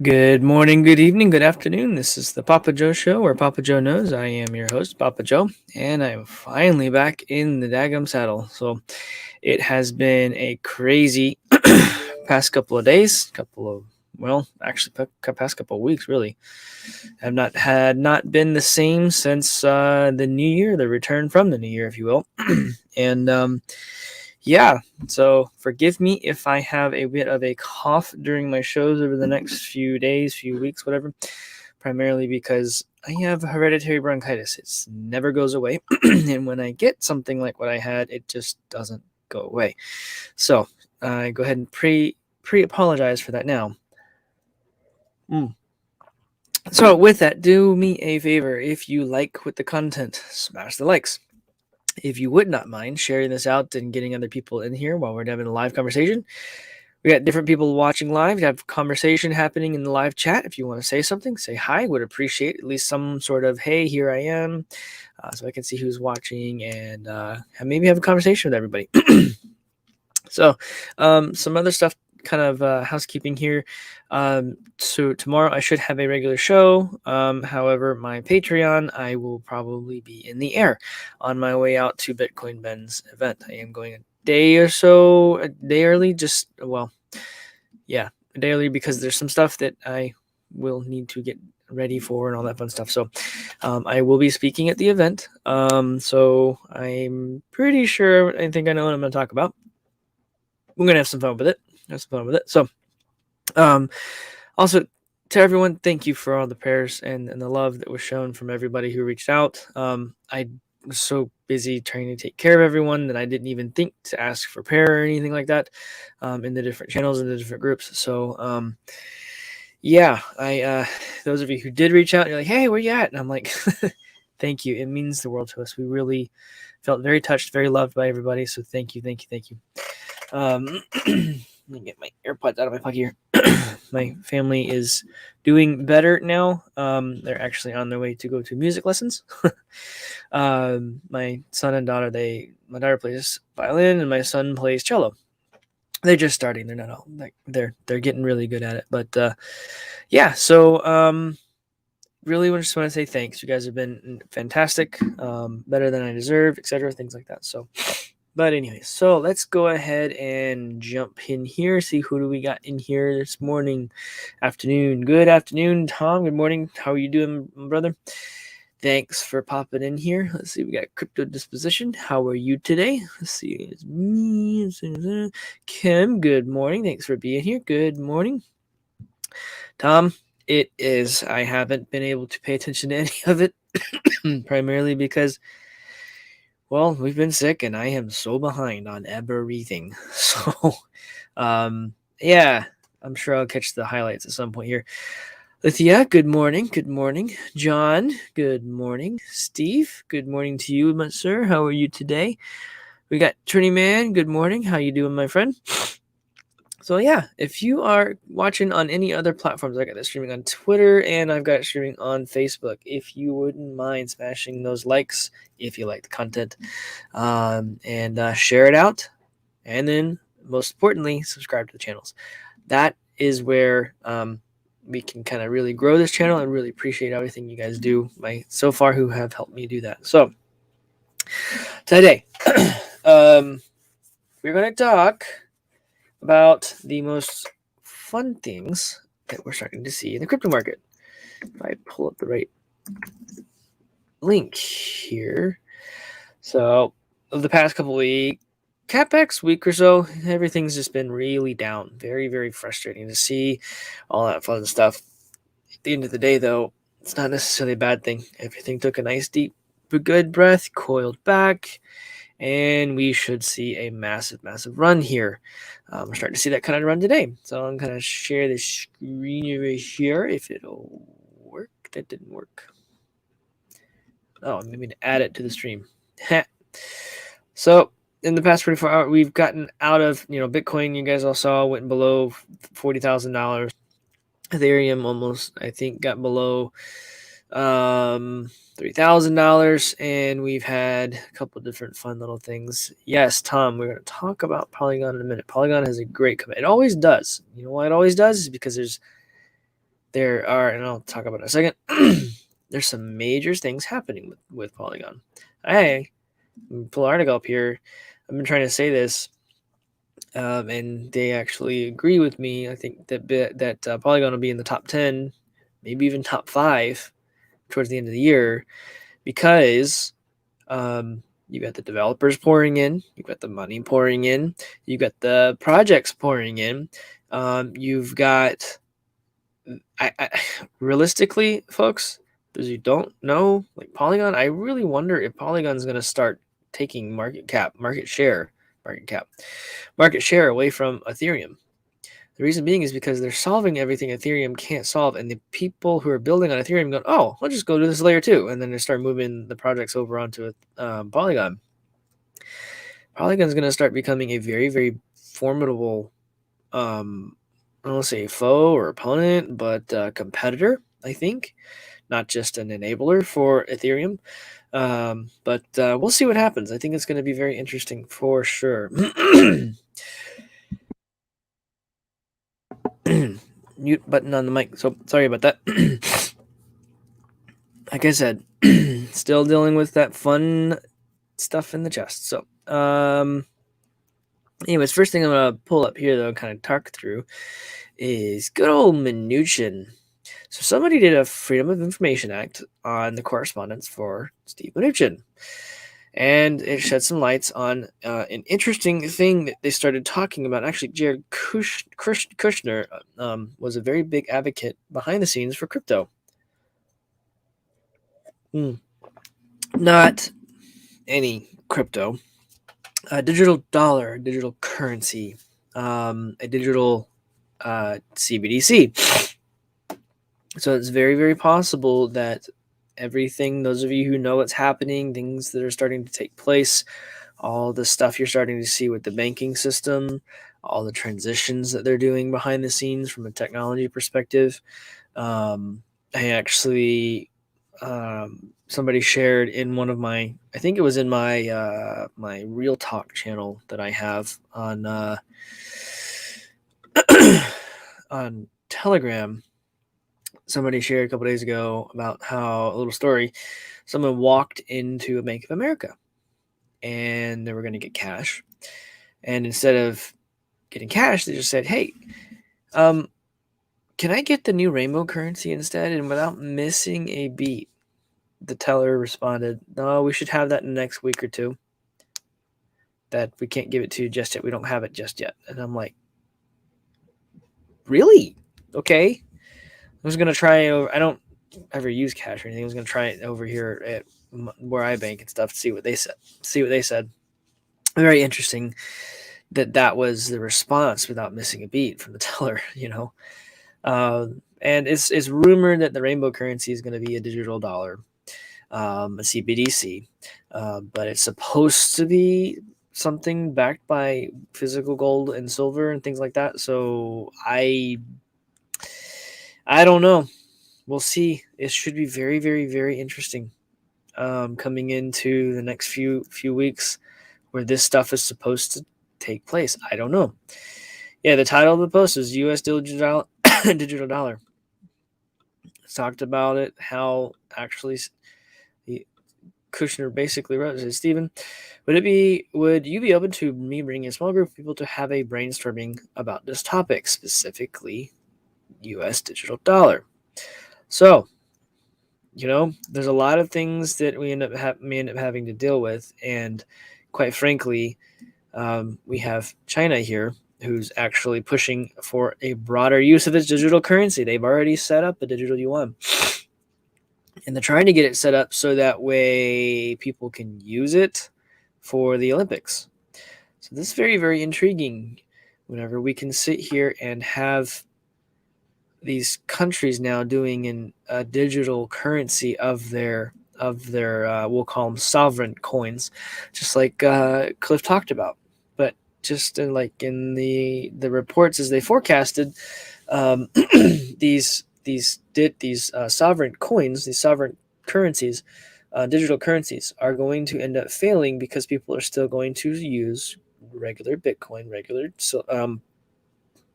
Good morning, good evening, good afternoon. This is the PAPAJO Show, where Papa Joe knows. I am your host, Papa Joe, and I'm finally back in the daggum saddle. So it has been a crazy past couple of days, past couple of weeks, really. I've not been the same since the new year, the return from the new year, if you will. and Yeah, so forgive me if I have a bit of a cough during my shows over the next few days, few weeks, whatever, primarily because I have hereditary bronchitis. It never goes away. And when I get something like what I had, it just doesn't go away. So I go ahead and pre apologize for that now. Mm. So with that, do me a favor. If you like with the content, smash the likes. If you would not mind sharing this out and getting other people in here while we're having a live conversation, we got different people watching live. You have conversation happening in the live chat. If you want to say something, say hi. Would appreciate at least some sort of hey, here I am, so I can see who's watching and maybe have a conversation with everybody. So, some other stuff, kind of housekeeping here. So tomorrow I should have a regular show. However, my Patreon, I will probably be in the air on my way out to Bitcoin Ben's event. I am going a day early, a day early because there's some stuff that I will need to get ready for and all that fun stuff. So I will be speaking at the event. So I'm pretty sure I think I know what I'm going to talk about. We're going to have some fun with it. So also to everyone, thank you for all the prayers and the love that was shown from everybody who reached out. I was so busy trying to take care of everyone that I didn't even think to ask for prayer or anything like that in the different channels and the different groups. So I those of you who did reach out, you're like, hey, where you at? And I'm like, thank you. It means the world to us. We really felt very touched, very loved by everybody. So thank you. Let me get my AirPods out of my pocket here. My family is doing better now. They're actually on their way to go to music lessons. My son and daughter, my daughter plays violin and my son plays cello. They're just starting. They're not all like they're getting really good at it. But really just want to say thanks. You guys have been fantastic, better than I deserve, etc. Things like that. So. But anyway, so let's go ahead and jump in here. See who do we got in here this morning, afternoon. Good afternoon, Tom. Good morning. How are you doing, brother? Thanks for popping in here. Let's see. We got Crypto Disposition. How are you today? Let's see. It's me. Kim. Good morning. Thanks for being here. Good morning, Tom. It is. I haven't been able to pay attention to any of it, primarily because. Well, we've been sick, and I am so behind on everything. So, yeah, I'm sure I'll catch the highlights at some point here. Lithia, good morning. Good morning. John, good morning. Steve, good morning to you, my sir. How are you today? We got Trini Man. Good morning. How you doing, my friend? So yeah, if you are watching on any other platforms, I got it streaming on Twitter and I've got it streaming on Facebook. If you wouldn't mind smashing those likes, if you like the content, and share it out, and then most importantly, subscribe to the channels. That is where we can kind of really grow this channel and really appreciate everything you guys do so far who have helped me do that. So today, we're going to talk about the most fun things that we're starting to see in the crypto market. If I pull up the right link here. So, of the past couple weeks, CapEx week or so, everything's just been really down. Very, very frustrating to see all that fun stuff. At the end of the day, though, it's not necessarily a bad thing. Everything took a nice, deep, good breath, coiled back, and we should see a massive, massive run here. We're starting to see that kind of run today. So I'm going to share the screen right here if it'll work. That didn't work. Oh, maybe to add it to the stream. So in the past 24 hours, we've gotten out of, Bitcoin, you guys all saw, went below $40,000. Ethereum almost, I think, got below $3,000, and we've had a couple different fun little things. Yes, Tom, we're going to talk about Polygon in a minute. Polygon has a great commit. It always does. You know why it always does? Is because there's there are, and I'll talk about it in a second. There's some major things happening with Polygon. I pull an article up here. I've been trying to say this, and they actually agree with me. I think that Polygon will be in the top 10, maybe even top 5 towards the end of the year, because you got the developers pouring in, you got the money pouring in, you got the projects pouring in, you've got I realistically, folks, those who don't know, like Polygon, I really wonder if Polygon's going to start taking market share away from Ethereum. The reason being is because they're solving everything Ethereum can't solve, and the people who are building on Ethereum go, "Oh, I'll just go to this layer too," and then they start moving the projects over onto Polygon. Polygon's going to start becoming a very, very formidable, I don't want to say foe or opponent, but competitor, I think, not just an enabler for Ethereum. But we'll see what happens. I think it's going to be very interesting for sure. Mute button on the mic. So sorry about that. Like I said, still dealing with that fun stuff in the chest. So, anyways, first thing I'm gonna pull up here though, kind of talk through, is good old Mnuchin. So somebody did a Freedom of Information Act on the correspondence for Steve Mnuchin. And it shed some lights on an interesting thing that they started talking about. Actually, Jared Kushner was a very big advocate behind the scenes for crypto. Not any crypto. A digital dollar, digital currency, a digital CBDC. So it's very, very possible that everything, those of you who know what's happening, things that are starting to take place, all the stuff you're starting to see with the banking system, all the transitions that they're doing behind the scenes from a technology perspective. I actually, somebody shared in one of my, I think it was in my my Real Talk channel that I have on on Telegram. Somebody shared a couple days ago about how a little story. Someone walked into a Bank of America and they were going to get cash. And instead of getting cash, they just said, "Hey, can I get the new rainbow currency instead?" And without missing a beat, the teller responded, "No, we should have that in the next week or two. That we can't give it to you just yet. We don't have it just yet." And I'm like, "Really? Okay." I was going to try over. I don't ever use cash or anything. I was going to try it over here at where I bank and stuff to see what they said. Very interesting that was the response without missing a beat from the teller, and it's rumored that the rainbow currency is going to be a digital dollar, a CBDC, but it's supposed to be something backed by physical gold and silver and things like that. So I don't know. We'll see. It should be very, very, very interesting coming into the next few weeks where this stuff is supposed to take place. I don't know. Yeah, the title of the post is U.S. digital dollar. It's talked about it, how actually Kushner basically wrote, says, "Stephen, would you be open to me bringing a small group of people to have a brainstorming about this topic, specifically U.S. digital dollar?" So, there's a lot of things that we may end up having to deal with, and quite frankly, we have China here who's actually pushing for a broader use of its digital currency. They've already set up a digital yuan, and they're trying to get it set up so that way people can use it for the Olympics. So this is very, very intriguing whenever we can sit here and have these countries now doing a digital currency of their we'll call them sovereign coins, just like Cliff talked about. But just like in the reports as they forecasted, these sovereign coins, these sovereign currencies, digital currencies, are going to end up failing because people are still going to use regular Bitcoin, regular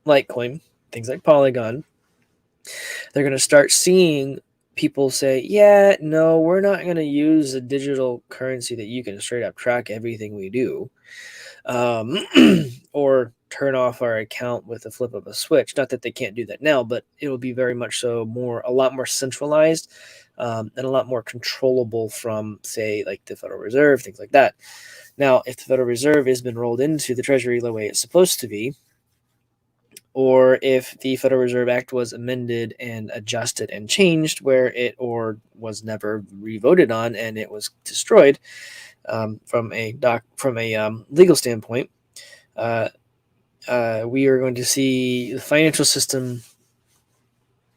Litecoin, things like Polygon, they're going to start seeing people say, yeah, no, we're not going to use a digital currency that you can straight up track everything we do, or turn off our account with a flip of a switch. Not that they can't do that now, but it will be very much so a lot more centralized, and a lot more controllable from, say, like the Federal Reserve, things like that. Now, if the Federal Reserve has been rolled into the Treasury the way it's supposed to be, or if the Federal Reserve Act was amended and adjusted and changed, where it or was never revoted on and it was destroyed, from a legal standpoint, we are going to see the financial system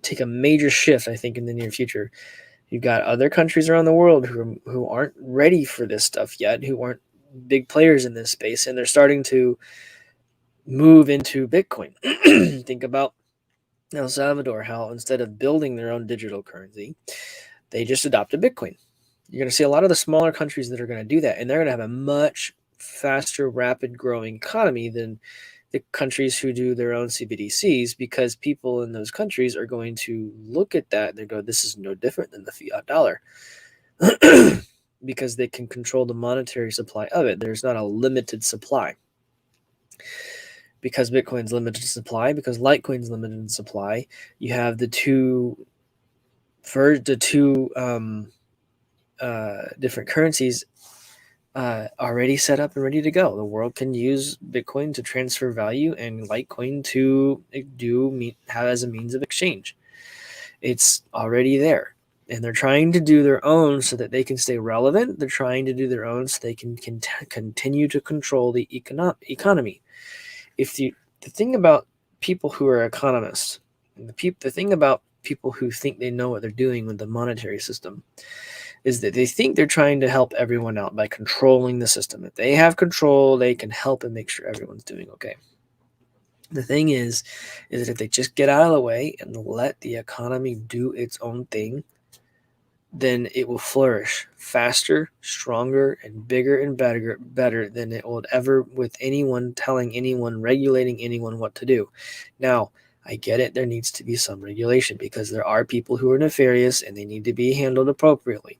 take a major shift, I think, in the near future. You've got other countries around the world who aren't ready for this stuff yet, who aren't big players in this space, and they're starting to move into Bitcoin. Think about El Salvador, how instead of building their own digital currency, they just adopted Bitcoin. You're going to see a lot of the smaller countries that are going to do that, and they're going to have a much faster, rapid growing economy than the countries who do their own CBDCs, because people in those countries are going to look at that and they go, this is no different than the fiat dollar. Because they can control the monetary supply of it. There's not a limited supply. Because Bitcoin's limited supply, because Litecoin's limited supply, you have the two different currencies already set up and ready to go. The world can use Bitcoin to transfer value and Litecoin to have as a means of exchange. It's already there. And they're trying to do their own so that they can stay relevant. They're trying to do their own so they can continue to control the economy. The thing about people who are economists, and the thing about people who think they know what they're doing with the monetary system, is that they think they're trying to help everyone out by controlling the system. If they have control, they can help and make sure everyone's doing okay. The thing is that if they just get out of the way and let the economy do its own thing, then it will flourish faster, stronger, and bigger and better than it will ever with anyone telling anyone, regulating anyone what to do. Now, I get it. There needs to be some regulation because there are people who are nefarious and they need to be handled appropriately.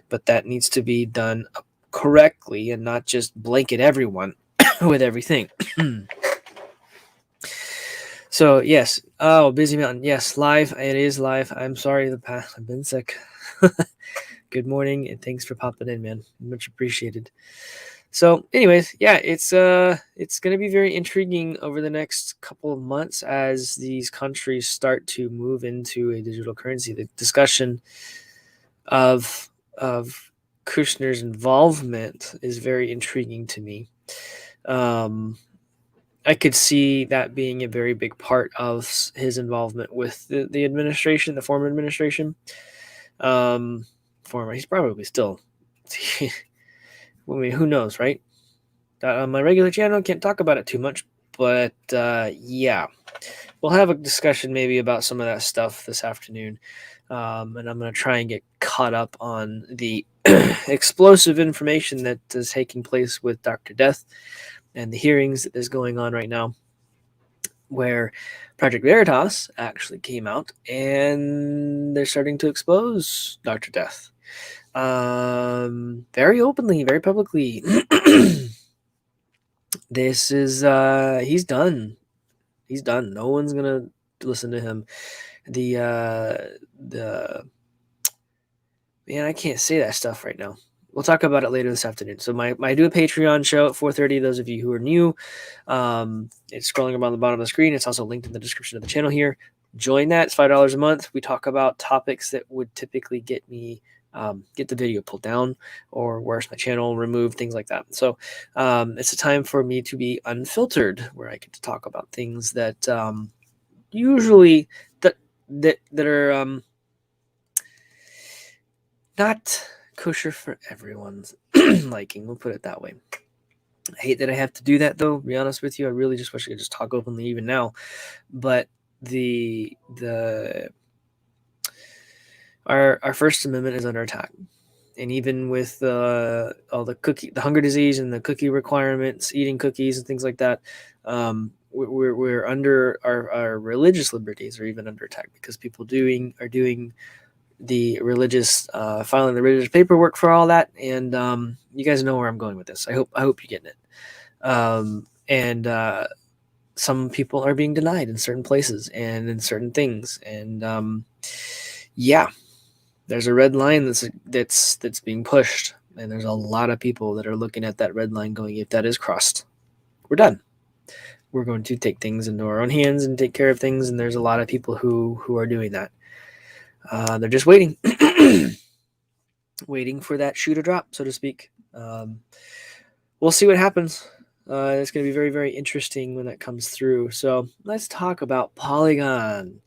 But that needs to be done correctly and not just blanket everyone with everything. So, yes. Oh, Busy Mountain. Yes, live. It is live. I'm sorry I've been sick. Good morning and thanks for popping in, man. Much appreciated. So, anyways, yeah, it's going to be very intriguing over the next couple of months as these countries start to move into a digital currency. The discussion of Kushner's involvement is very intriguing to me. I could see that being a very big part of his involvement with the administration, the former administration. He's probably still. I mean, who knows, right? On my regular channel, can't talk about it too much, but yeah, we'll have a discussion maybe about some of that stuff this afternoon, and I'm going to try and get caught up on the explosive information that is taking place with Dr. Death and the hearings that is going on right now, where Project Veritas actually came out and they're starting to expose Dr. Death very openly, very publicly. This is he's done. He's done. No one's gonna listen to him. The man, I can't say that stuff right now. We'll talk about it later this afternoon. So I do a Patreon show at 4:30. Those of you who are new, it's scrolling around the bottom of the screen. It's also linked in the description of the channel here. Join that. It's $5 a month. We talk about topics that would typically get me get the video pulled down or worse, my channel removed, things like that. So it's a time for me to be unfiltered, where I get to talk about things that usually that are not kosher for everyone's liking. We'll put it that way. I hate that I have to do that, though. To be honest with you, I really just wish I could just talk openly even now. But our First Amendment is under attack, and even with all the hunger disease and the cookie requirements, eating cookies and things like that, we're under our religious liberties are even under attack because people are doing the religious filing the religious paperwork for all that, and you guys know where I'm going with this. I hope you're getting it. And some people are being denied in certain places and in certain things, and yeah, there's a red line that's being pushed, and there's a lot of people that are looking at that red line going, if that is crossed, we're done. We're going to take things into our own hands and take care of things, and there's a lot of people who are doing that. They're just waiting waiting for that shoe to drop, so to speak. We'll see what happens. It's going to be very, very interesting when that comes through. So let's talk about Polygon.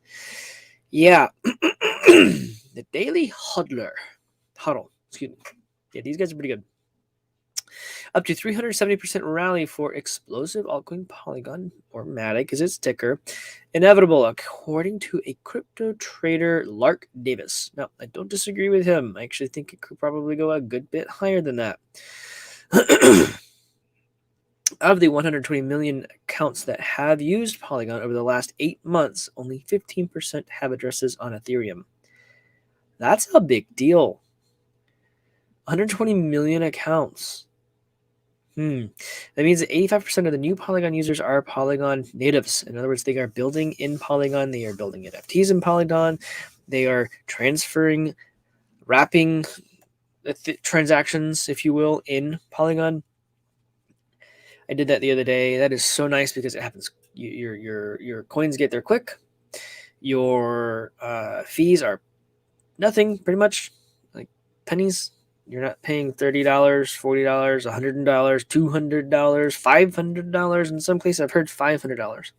Yeah. The Daily Huddle. Excuse me. Yeah, these guys are pretty good. Up to 370% rally for explosive altcoin Polygon, or Matic is its ticker. Inevitable, according to a crypto trader, Lark Davis. Now, I don't disagree with him. I actually think it could probably go a good bit higher than that. Of the 120 million accounts that have used Polygon over the last 8 months, only 15% have addresses on Ethereum. That's a big deal. 120 million accounts. That means that 85% of the new Polygon users are Polygon natives. In other words, they are building in Polygon. They are building NFTs in Polygon. They are transferring, wrapping transactions, if you will, in Polygon. I did that the other day. That is so nice because it happens. Your coins get there quick. Your fees are nothing, pretty much, like pennies. You're not paying $30, $40, $100, $200, $500. In some cases, I've heard $500.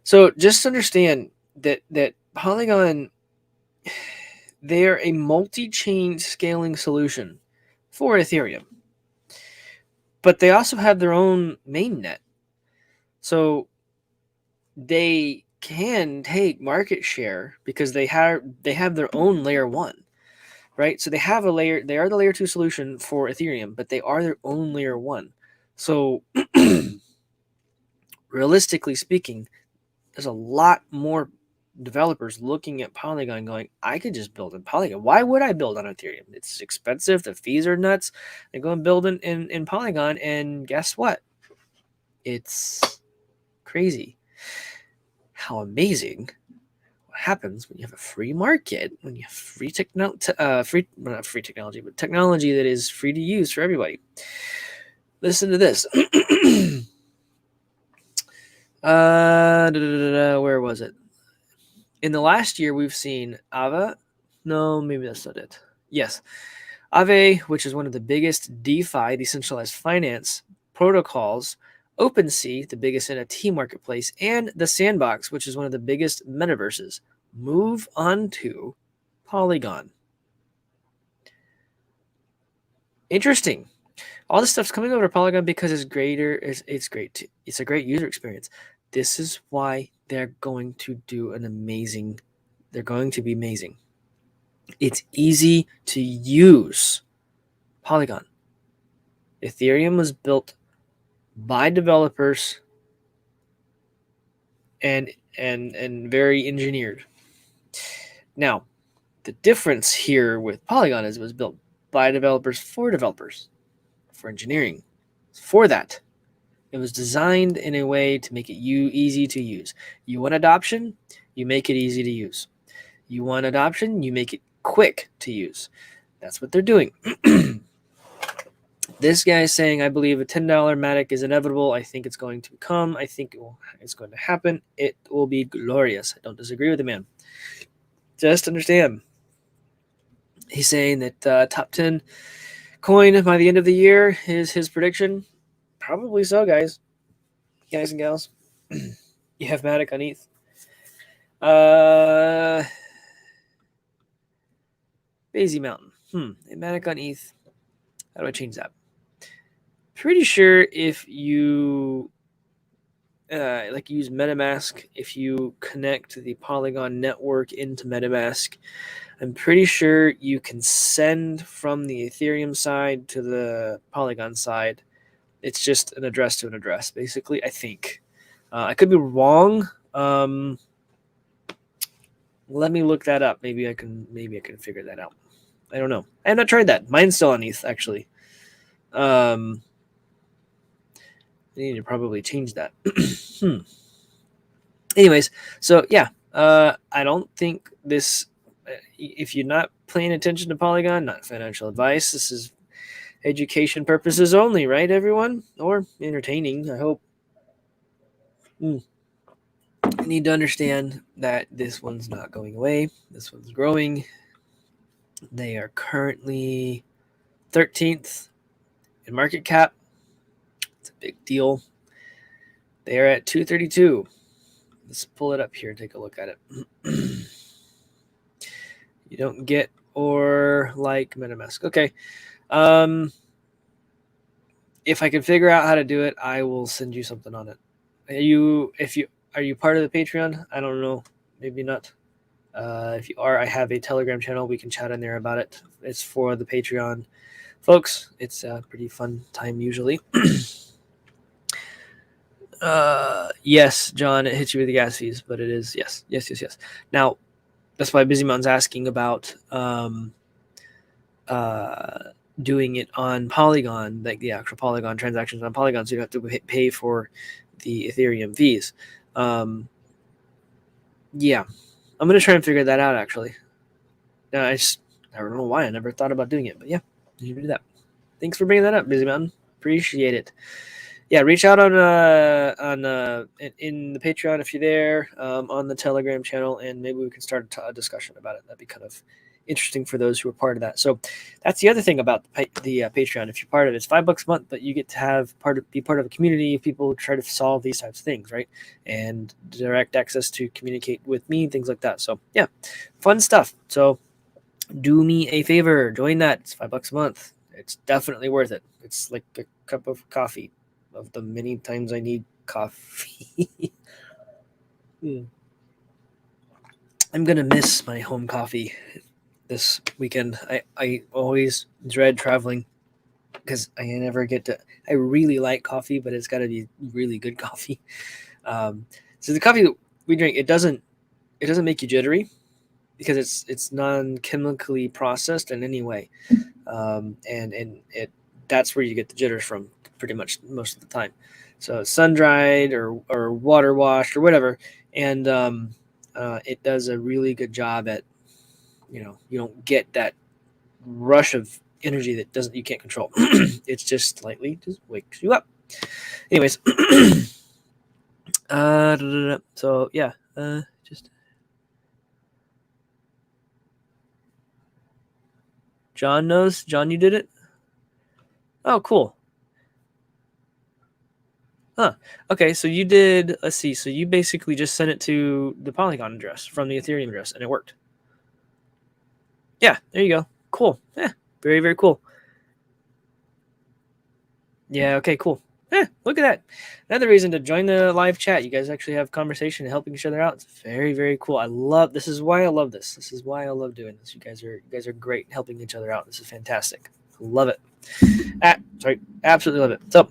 So just understand that Polygon, they're a multi-chain scaling solution for Ethereum, but they also have their own mainnet. So they can take market share because they have their own layer 1. Right? So they have a layer, they are the layer 2 solution for Ethereum, but they are their own layer 1. So realistically speaking, there's a lot more developers looking at Polygon going, I could just build in Polygon. Why would I build on Ethereum? It's expensive. The fees are nuts. They go and build in Polygon, and guess what? It's crazy how amazing happens when you have a free market, when you have free technology, not free technology, but technology that is free to use for everybody. Listen to this. Where was it? In the last year, we've seen Aave. No, maybe that's not it. Yes. Aave, which is one of the biggest DeFi, decentralized finance protocols, OpenSea, the biggest NFT marketplace, and the Sandbox, which is one of the biggest metaverses, move on to Polygon. Interesting. All this stuff's coming over to Polygon because it's greater. It's great. It's a great user experience. This is why they're going to do an amazing. They're going to be amazing. It's easy to use. Polygon. Ethereum was built by developers and very engineered. Now, the difference here with Polygon is it was built by developers, for engineering. For that, it was designed in a way to make it easy to use. You want adoption, you make it easy to use. You want adoption, you make it quick to use. That's what they're doing. This guy is saying, I believe a $10 Matic is inevitable. I think it's going to come. I think it's going to happen. It will be glorious. I don't disagree with the man. Just understand. He's saying that top 10 coin by the end of the year is his prediction. Probably so, guys and gals. You have Matic on ETH. Basie Mountain. Matic on ETH. How do I change that? Pretty sure if you use MetaMask, if you connect the Polygon network into MetaMask, I'm pretty sure you can send from the Ethereum side to the Polygon side. It's just an address to an address, basically, I think. I could be wrong. Let me look that up. Maybe I can figure that out. I don't know. I have not tried that. Mine's still on ETH, actually. I need to probably change that. Anyways, so yeah, I don't think this. If you're not paying attention to Polygon, not financial advice. This is education purposes only, right, everyone? Or entertaining, I hope. You need to understand that this one's not going away. This one's growing. They are currently 13th in market cap. It's a big deal. They are at 232. Let's pull it up here and take a look at it. You don't get or like MetaMask. Okay. If I can figure out how to do it, I will send you something on it. Are you part of the Patreon? I don't know. Maybe not. If you are, I have a Telegram channel. We can chat in there about it. It's for the Patreon folks. It's a pretty fun time usually. Yes, John, it hits you with the gas fees, but it is yes. Now, that's why Busy Mountain's asking about doing it on Polygon, like the actual Polygon transactions on Polygon, so you don't have to pay for the Ethereum fees. Yeah, I'm gonna try and figure that out. Actually, I don't know why I never thought about doing it, but yeah, you can do that. Thanks for bringing that up, Busy Mountain. Appreciate it. Yeah, reach out on in the Patreon if you're there, on the Telegram channel, and maybe we can start a discussion about it. That'd be kind of interesting for those who are part of that. So that's the other thing about the Patreon. If you're part of it, it's $5 a month, but you get to have be part of a community of people who try to solve these types of things, right? And direct access to communicate with me, things like that. So yeah, fun stuff. So do me a favor, join that. It's $5 a month. It's definitely worth it. It's like a cup of coffee. Of the many times I need coffee. I'm gonna miss my home coffee this weekend. I always dread traveling because I never get to. I really like coffee, but it's got to be really good coffee. So the coffee that we drink, it doesn't make you jittery because it's non-chemically processed in any way, and it that's where you get the jitters from pretty much most of the time. So sun dried or water washed or whatever, and it does a really good job at, you don't get that rush of energy that you can't control. It's just slightly just wakes you up. Anyways, so yeah, just John knows. John, you did it. Oh, cool. Huh. Okay, so you did. Let's see. So you basically just sent it to the Polygon address from the Ethereum address, and it worked. Yeah, there you go. Cool. Yeah, very, very cool. Yeah. Okay. Cool. Yeah. Look at that. Another reason to join the live chat. You guys actually have conversation and helping each other out. It's very, very cool. I love. This is why I love this. This is why I love doing this. You guys are great helping each other out. This is fantastic. Love it. Absolutely love it. So.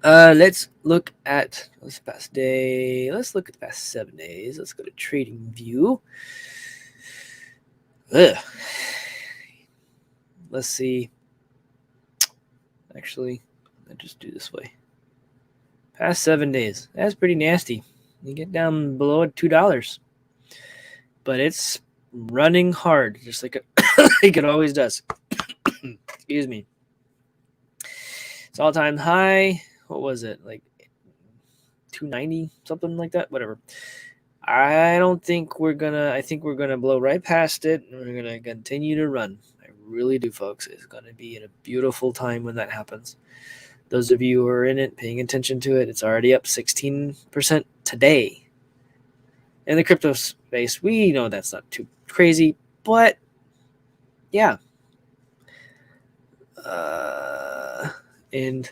Let's look at this past day. Let's look at the past 7 days. Let's go to trading view. Let's see. Actually, I'll just do this way. Past 7 days. That's pretty nasty. You get down below $2, but it's running hard, just like it always does. Excuse me. It's all-time high. What was it, like 290, something like that? Whatever. I think we're gonna blow right past it, and we're gonna continue to run. I really do, folks. It's gonna be in a beautiful time when that happens. Those of you who are in it, paying attention to it, it's already up 16% today. In the crypto space, we know that's not too crazy, but yeah. And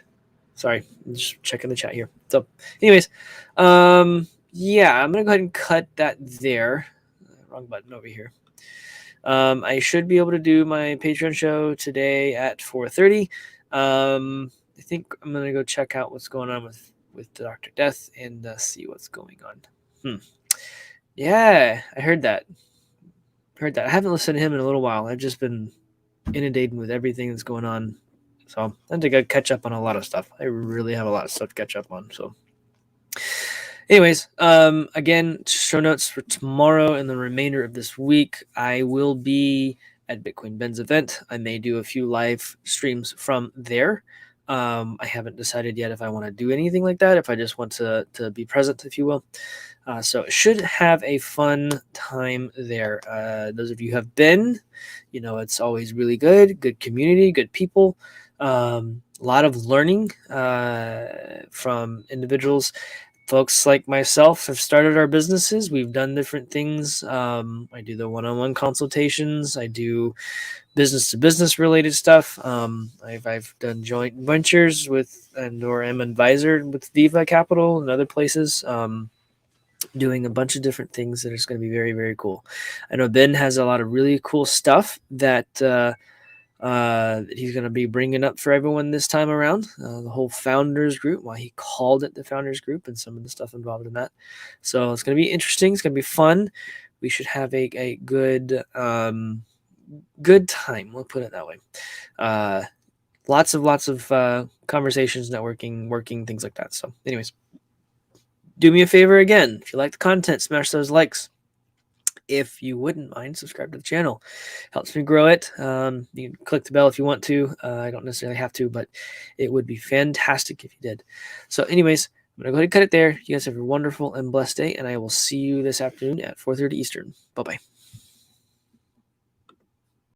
sorry, I'm just checking the chat here. So, anyways, yeah, I'm gonna go ahead and cut that there. Wrong button over here. I should be able to do my Patreon show today at 4:30. I think I'm gonna go check out what's going on with Dr. Death and see what's going on. Yeah, I heard that. I haven't listened to him in a little while. I've just been inundated with everything that's going on. So I think I catch up on a lot of stuff. I really have a lot of stuff to catch up on. So anyways, again, show notes for tomorrow and the remainder of this week. I will be at Bitcoin Ben's event. I may do a few live streams from there. I haven't decided yet if I want to do anything like that, if I just want to be present, if you will. So should have a fun time there. Those of you who have been, it's always really good community, good people, a lot of learning from individuals. Folks like myself have started our businesses. We've done different things. I do the one-on-one consultations. I do business-to-business related stuff. I've done joint ventures with or am advisor with Viva Capital and other places. Doing a bunch of different things that is going to be very, very cool. I know Ben has a lot of really cool stuff that he's going to be bringing up for everyone this time around. The whole founders group, why he called it the founders group, and some of the stuff involved in that. So it's going to be interesting. It's going to be fun. We should have a good good time. We'll put it that way. Lots of conversations, networking, working, things like that. So anyways, do me a favor again. If you like the content, smash those likes. If you wouldn't mind, subscribe to the channel. Helps me grow it. You can click the bell if you want to. I don't necessarily have to, but it would be fantastic if you did. So anyways, I'm going to go ahead and cut it there. You guys have a wonderful and blessed day, and I will see you this afternoon at 4:30 Eastern. Bye-bye.